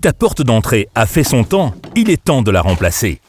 Si ta porte d'entrée a fait son temps, il est temps de la remplacer.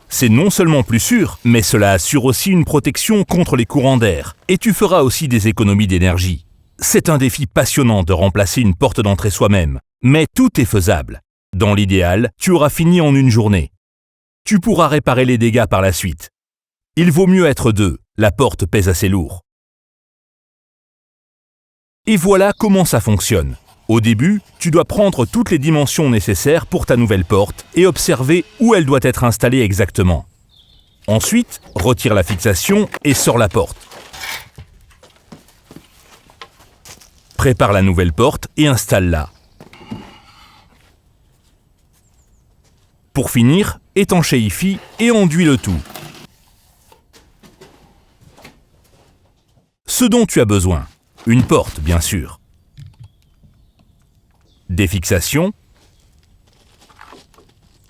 C'est non seulement plus sûr, mais cela assure aussi une protection contre les courants d'air et tu feras aussi des économies d'énergie. C'est un défi passionnant de remplacer une porte d'entrée soi-même, mais tout est faisable. Dans l'idéal, tu auras fini en une journée. Tu pourras réparer les dégâts par la suite. Il vaut mieux être deux, la porte pèse assez lourd. Et voilà comment ça fonctionne. Au début, tu dois prendre toutes les dimensions nécessaires pour ta nouvelle porte et observer où elle doit être installée exactement. Ensuite, retire la fixation et sors la porte. Prépare la nouvelle porte et installe-la. Pour finir, étanchéifie et enduis le tout. Ce dont tu as besoin, une porte bien sûr. Des fixations,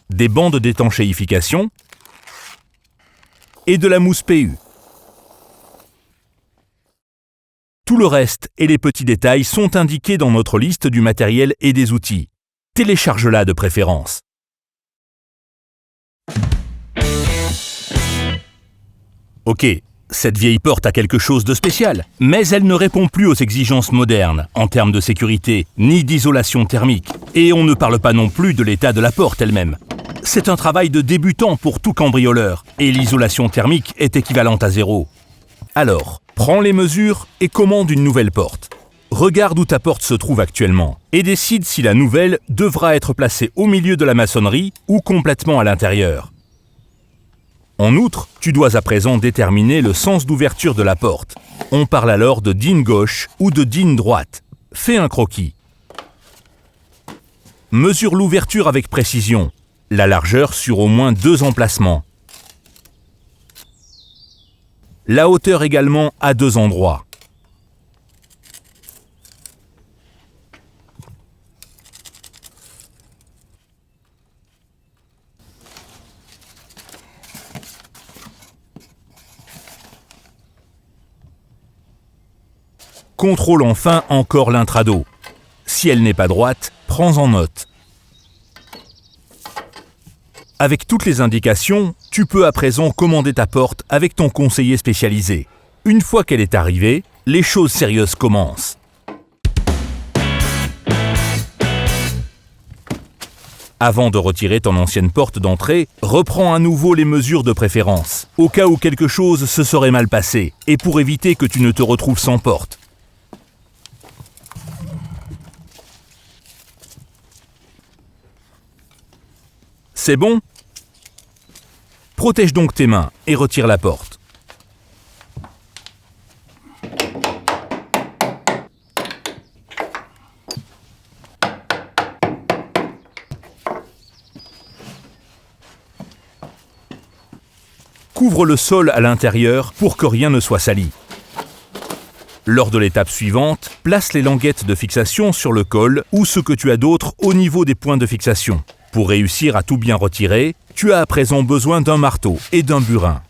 des bandes d'étanchéification et de la mousse PU. Tout le reste et les petits détails sont indiqués dans notre liste du matériel et des outils. Télécharge-la de préférence. Ok, cette vieille porte a quelque chose de spécial, mais elle ne répond plus aux exigences modernes en termes de sécurité ni d'isolation thermique. Et on ne parle pas non plus de l'état de la porte elle-même. C'est un travail de débutant pour tout cambrioleur et l'isolation thermique est équivalente à 0. Alors, prends les mesures et commande une nouvelle porte. Regarde où ta porte se trouve actuellement et décide si la nouvelle devra être placée au milieu de la maçonnerie ou complètement à l'intérieur. En outre, tu dois à présent déterminer le sens d'ouverture de la porte. On parle alors de dîne gauche ou de dîne droite. Fais un croquis. Mesure l'ouverture avec précision, la largeur sur au moins 2 emplacements. La hauteur également à 2 endroits. Contrôle enfin encore l'intrado. Si elle n'est pas droite, prends-en note. Avec toutes les indications, tu peux à présent commander ta porte avec ton conseiller spécialisé. Une fois qu'elle est arrivée, les choses sérieuses commencent. Avant de retirer ton ancienne porte d'entrée, reprends à nouveau les mesures de préférence, au cas où quelque chose se serait mal passé, et pour éviter que tu ne te retrouves sans porte. C'est bon? Protège donc tes mains et retire la porte. Couvre le sol à l'intérieur pour que rien ne soit sali. Lors de l'étape suivante, place les languettes de fixation sur le col ou ce que tu as d'autre au niveau des points de fixation. Pour réussir à tout bien retirer, tu as à présent besoin d'un marteau et d'un burin.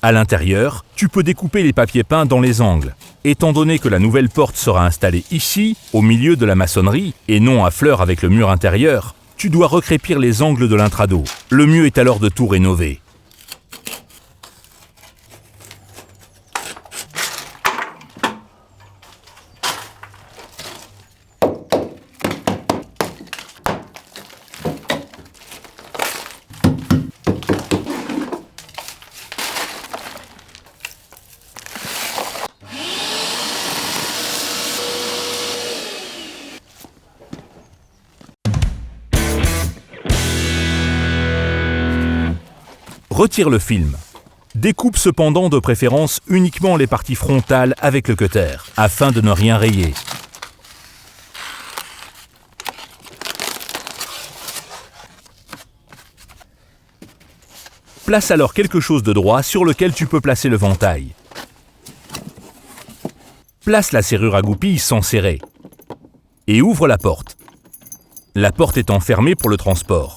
À l'intérieur, tu peux découper les papiers peints dans les angles. Étant donné que la nouvelle porte sera installée ici, au milieu de la maçonnerie, et non à fleur avec le mur intérieur, tu dois recrépir les angles de l'intrado. Le mieux est alors de tout rénover. Retire le film. Découpe cependant de préférence uniquement les parties frontales avec le cutter, afin de ne rien rayer. Place alors quelque chose de droit sur lequel tu peux placer le ventail. Place la serrure à goupille sans serrer. Et ouvre la porte. La porte étant fermée pour le transport.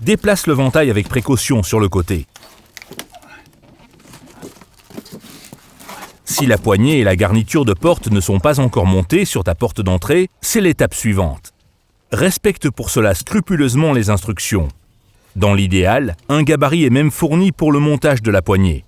Déplace le ventail avec précaution sur le côté. Si la poignée et la garniture de porte ne sont pas encore montées sur ta porte d'entrée, c'est l'étape suivante. Respecte pour cela scrupuleusement les instructions. Dans l'idéal, un gabarit est même fourni pour le montage de la poignée.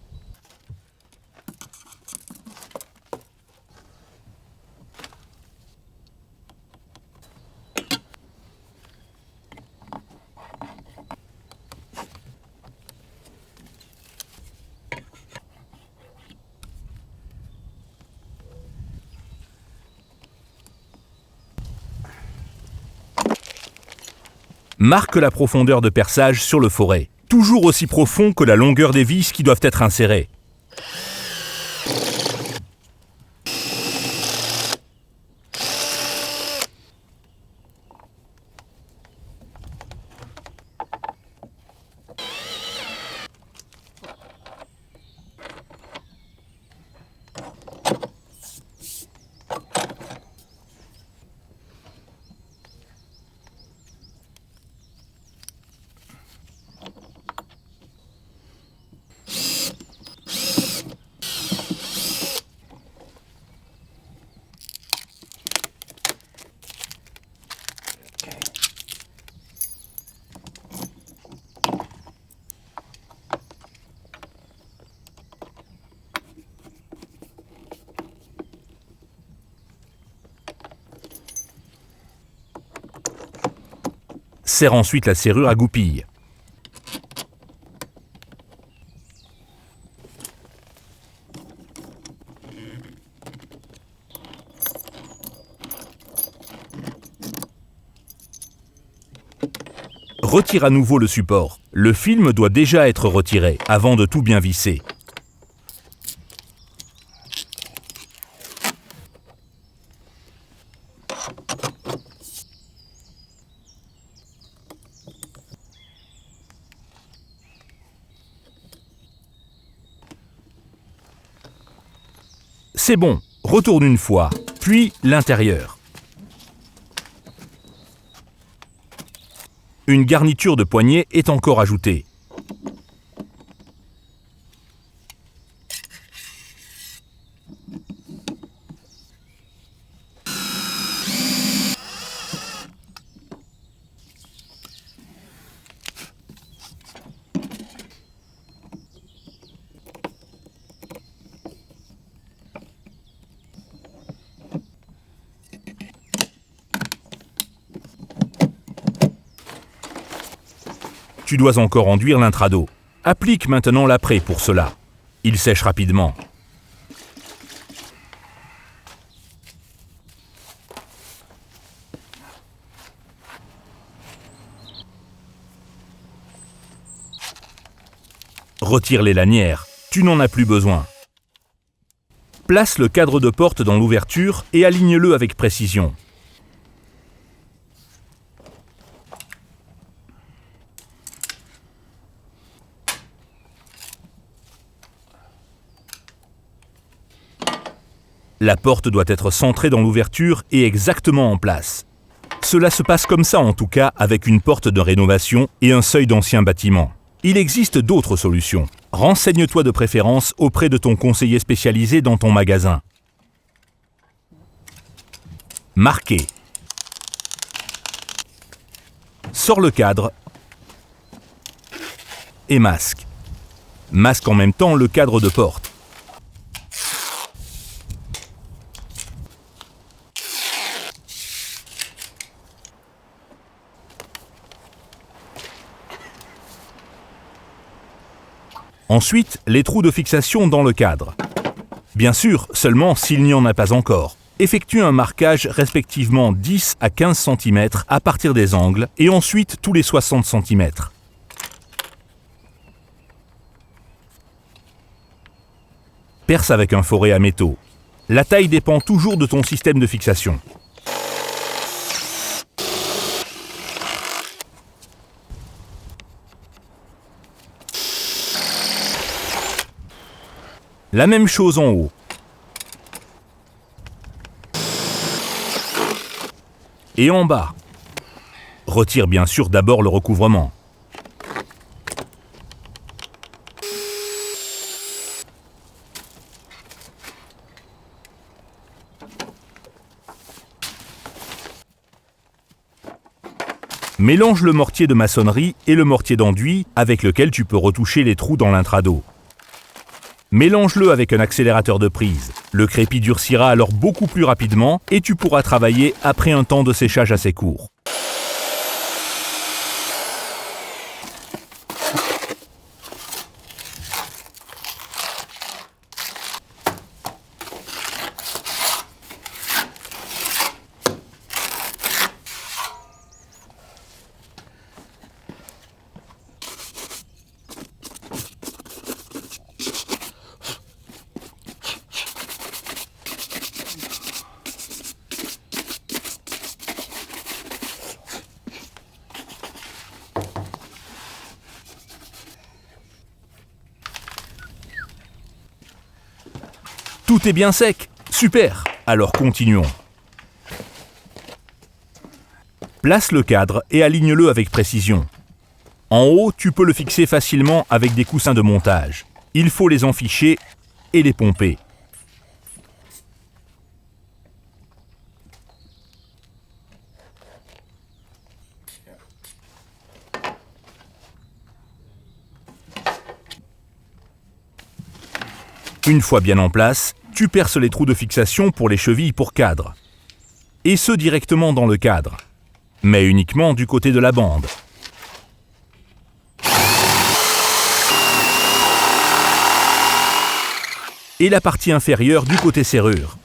Marque la profondeur de perçage sur le foret, toujours aussi profond que la longueur des vis qui doivent être insérées. Serre ensuite la serrure à goupille. Retire à nouveau le support. Le film doit déjà être retiré avant de tout bien visser. C'est bon, retourne une fois, puis l'intérieur. Une garniture de poignée est encore ajoutée. Tu dois encore enduire l'intrado. Applique maintenant l'apprêt pour cela. Il sèche rapidement. Retire les lanières, tu n'en as plus besoin. Place le cadre de porte dans l'ouverture et aligne-le avec précision. La porte doit être centrée dans l'ouverture et exactement en place. Cela se passe comme ça en tout cas avec une porte de rénovation et un seuil d'ancien bâtiment. Il existe d'autres solutions. Renseigne-toi de préférence auprès de ton conseiller spécialisé dans ton magasin. Marquer. Sors le cadre et masque. Masque en même temps le cadre de porte. Ensuite, les trous de fixation dans le cadre. Bien sûr, seulement s'il n'y en a pas encore. Effectue un marquage respectivement 10 à 15 cm à partir des angles et ensuite tous les 60 cm. Perce avec un foret à métaux. La taille dépend toujours de ton système de fixation. La même chose en haut. Et en bas. Retire bien sûr d'abord le recouvrement. Mélange le mortier de maçonnerie et le mortier d'enduit avec lequel tu peux retoucher les trous dans l'intrado. Mélange-le avec un accélérateur de prise. Le crépi durcira alors beaucoup plus rapidement et tu pourras travailler après un temps de séchage assez court. Tout est bien sec. Super. Alors continuons. Place le cadre et aligne-le avec précision. En haut, tu peux le fixer facilement avec des coussins de montage. Il faut les enficher et les pomper. Une fois bien en place, tu perces les trous de fixation pour les chevilles pour cadre. Et ce directement dans le cadre, mais uniquement du côté de la bande. Et la partie inférieure du côté serrure.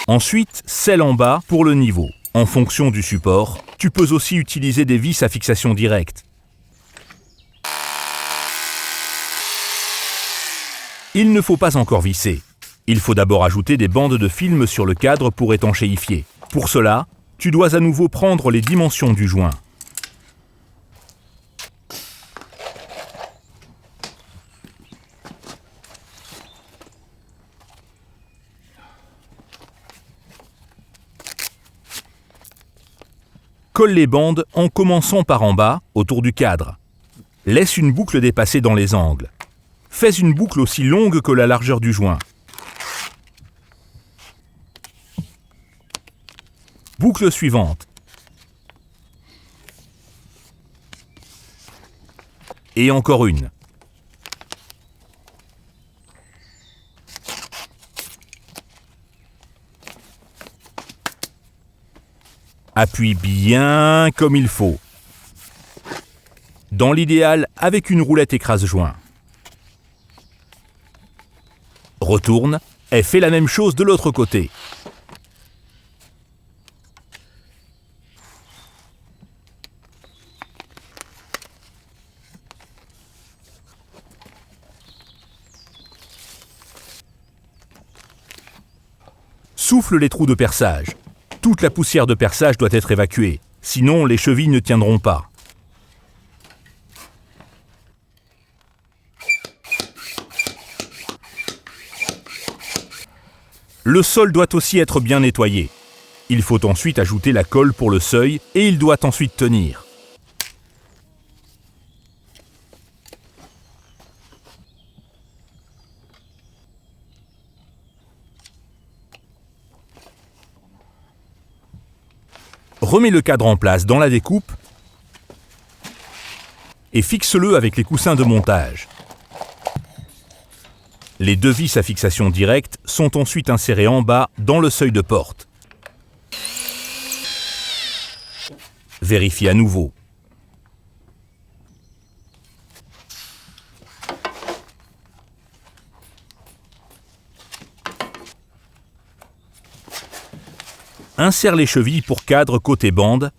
Ensuite, scelle en bas pour le niveau. En fonction du support, tu peux aussi utiliser des vis à fixation directe. Il ne faut pas encore visser. Il faut d'abord ajouter des bandes de film sur le cadre pour étanchéifier. Pour cela, tu dois à nouveau prendre les dimensions du joint. Colle les bandes en commençant par en bas, autour du cadre. Laisse une boucle dépasser dans les angles. Fais une boucle aussi longue que la largeur du joint. Boucle suivante. Et encore une. Appuie bien comme il faut. Dans l'idéal, avec une roulette écrase-joint. Retourne et fais la même chose de l'autre côté. Souffle les trous de perçage. Toute la poussière de perçage doit être évacuée, sinon les chevilles ne tiendront pas. Le sol doit aussi être bien nettoyé. Il faut ensuite ajouter la colle pour le seuil et il doit ensuite tenir. Remets le cadre en place dans la découpe et fixe-le avec les coussins de montage. Les deux vis à fixation directe sont ensuite insérées en bas dans le seuil de porte. Vérifie à nouveau. Insère les chevilles pour cadre côté bande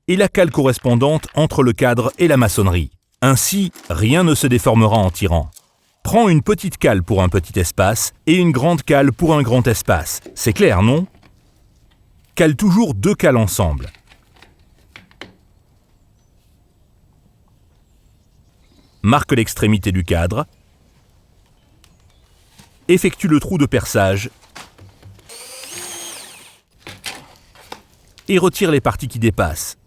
et la cale correspondante entre le cadre et la maçonnerie. Ainsi, rien ne se déformera en tirant. Prends une petite cale pour un petit espace et une grande cale pour un grand espace. C'est clair, non? Cale toujours deux cales ensemble. Marque l'extrémité du cadre. Effectue le trou de perçage et retire les parties qui dépassent.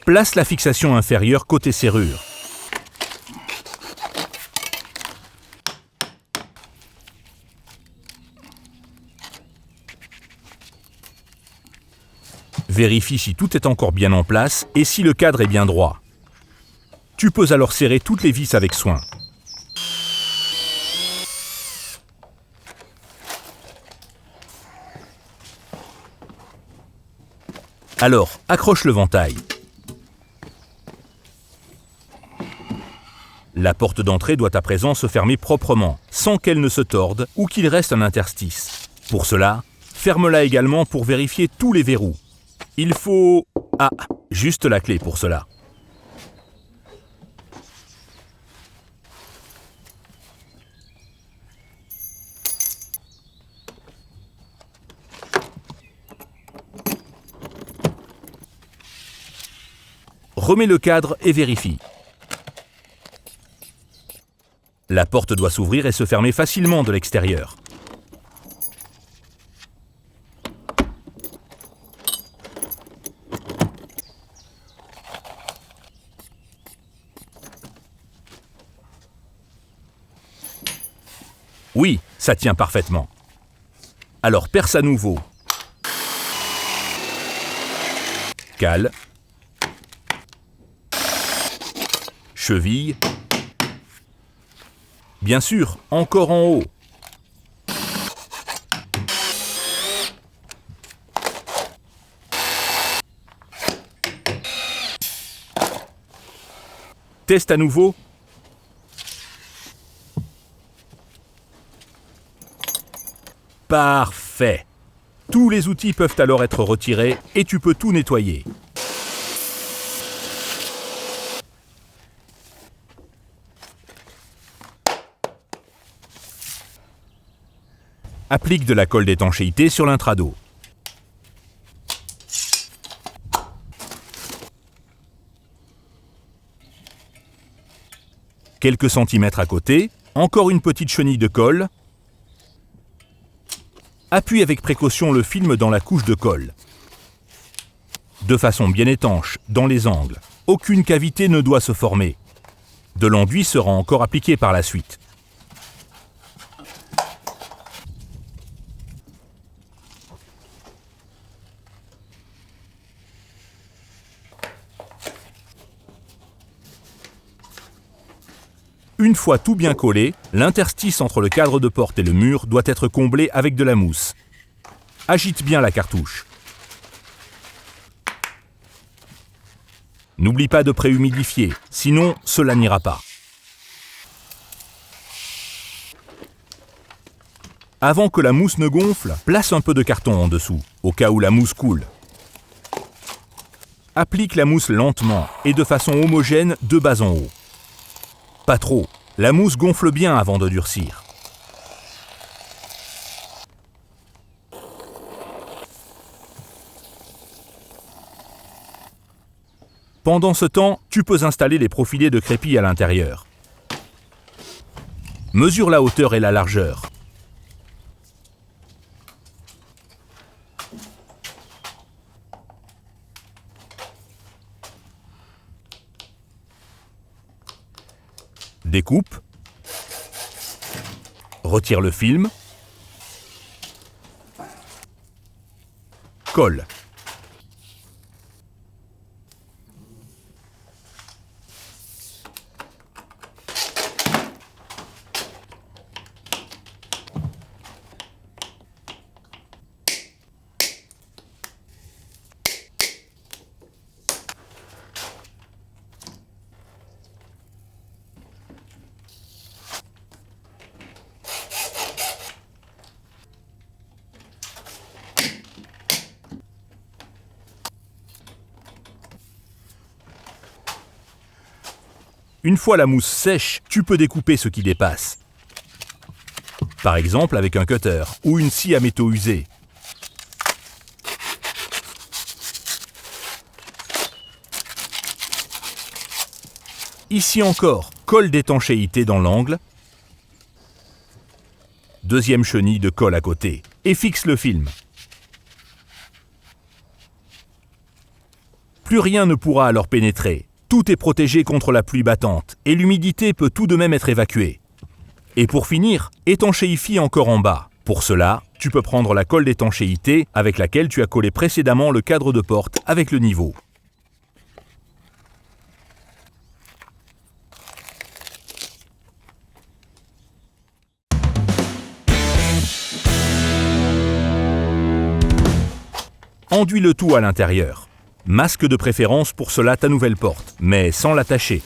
Place la fixation inférieure côté serrure. Vérifie si tout est encore bien en place et si le cadre est bien droit. Tu peux alors serrer toutes les vis avec soin. Alors, accroche le ventail. La porte d'entrée doit à présent se fermer proprement, sans qu'elle ne se torde ou qu'il reste un interstice. Pour cela, ferme-la également pour vérifier tous les verrous. Il faut... Ah, juste la clé pour cela. Remets le cadre et vérifie. La porte doit s'ouvrir et se fermer facilement de l'extérieur. Oui, ça tient parfaitement. Alors perce à nouveau. Cale. Cheville. Bien sûr, encore en haut. Teste à nouveau. Parfait. Tous les outils peuvent alors être retirés et tu peux tout nettoyer. Applique de la colle d'étanchéité sur l'intrado. Quelques centimètres à côté, encore une petite chenille de colle. Appuie avec précaution le film dans la couche de colle. De façon bien étanche, dans les angles. Aucune cavité ne doit se former. De l'enduit sera encore appliqué par la suite. Une fois tout bien collé, l'interstice entre le cadre de porte et le mur doit être comblé avec de la mousse. Agite bien la cartouche. N'oublie pas de préhumidifier, sinon cela n'ira pas. Avant que la mousse ne gonfle, place un peu de carton en dessous, au cas où la mousse coule. Applique la mousse lentement et de façon homogène de bas en haut. Pas trop, la mousse gonfle bien avant de durcir. Pendant ce temps, tu peux installer les profilés de crépi à l'intérieur. Mesure la hauteur et la largeur. Découpe. Retire le film. Colle. Une fois la mousse sèche, tu peux découper ce qui dépasse. Par exemple avec un cutter ou une scie à métaux usés. Ici encore, colle d'étanchéité dans l'angle. Deuxième chenille de colle à côté et fixe le film. Plus rien ne pourra alors pénétrer. Tout est protégé contre la pluie battante et l'humidité peut tout de même être évacuée. Et pour finir, étanchéifie encore en bas. Pour cela, tu peux prendre la colle d'étanchéité avec laquelle tu as collé précédemment le cadre de porte avec le niveau. Enduis le tout à l'intérieur. Masque de préférence pour cela ta nouvelle porte, mais sans l'attacher.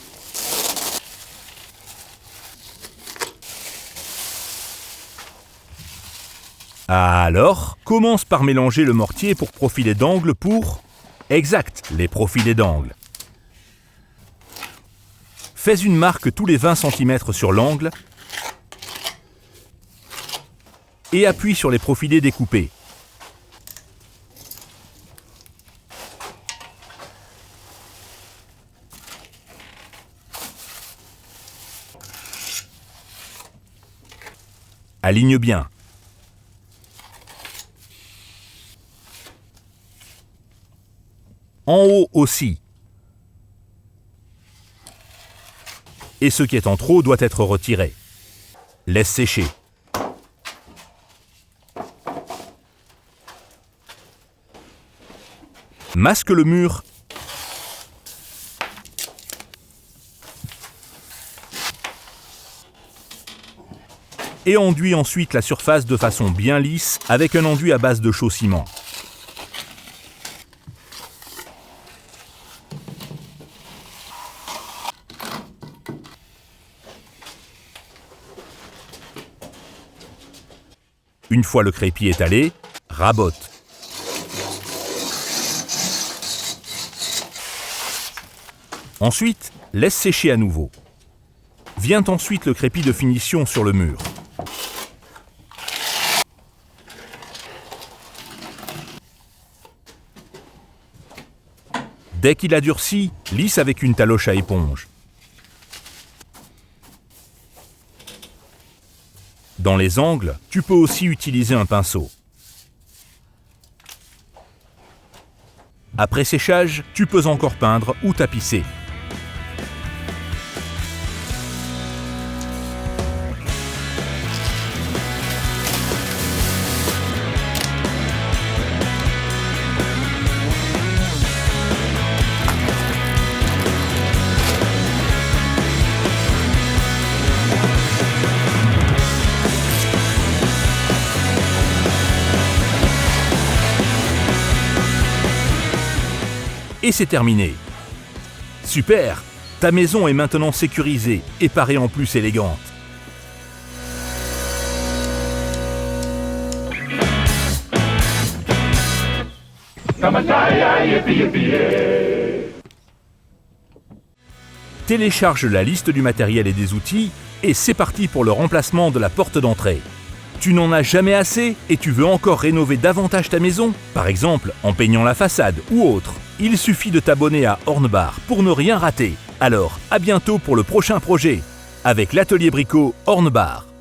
Alors, commence par mélanger le mortier pour profilés d'angle pour... Exact, les profilés d'angle. Fais une marque tous les 20 cm sur l'angle et appuie sur les profilés découpés. Aligne bien. En haut aussi. Et ce qui est en trop doit être retiré. Laisse sécher. Masque le mur. Et enduis ensuite la surface de façon bien lisse avec un enduit à base de chaux ciment. Une fois le crépi étalé, rabote. Ensuite, laisse sécher à nouveau. Vient ensuite le crépi de finition sur le mur. Dès qu'il a durci, lisse avec une taloche à éponge. Dans les angles, tu peux aussi utiliser un pinceau. Après séchage, tu peux encore peindre ou tapisser. Et c'est terminé. Super! Ta maison est maintenant sécurisée et paraît en plus élégante. Télécharge la liste du matériel et des outils et c'est parti pour le remplacement de la porte d'entrée. Tu n'en as jamais assez et tu veux encore rénover davantage ta maison, par exemple en peignant la façade ou autre. Il suffit de t'abonner à Hornbar pour ne rien rater. Alors, à bientôt pour le prochain projet avec l'atelier Brico Hornbar.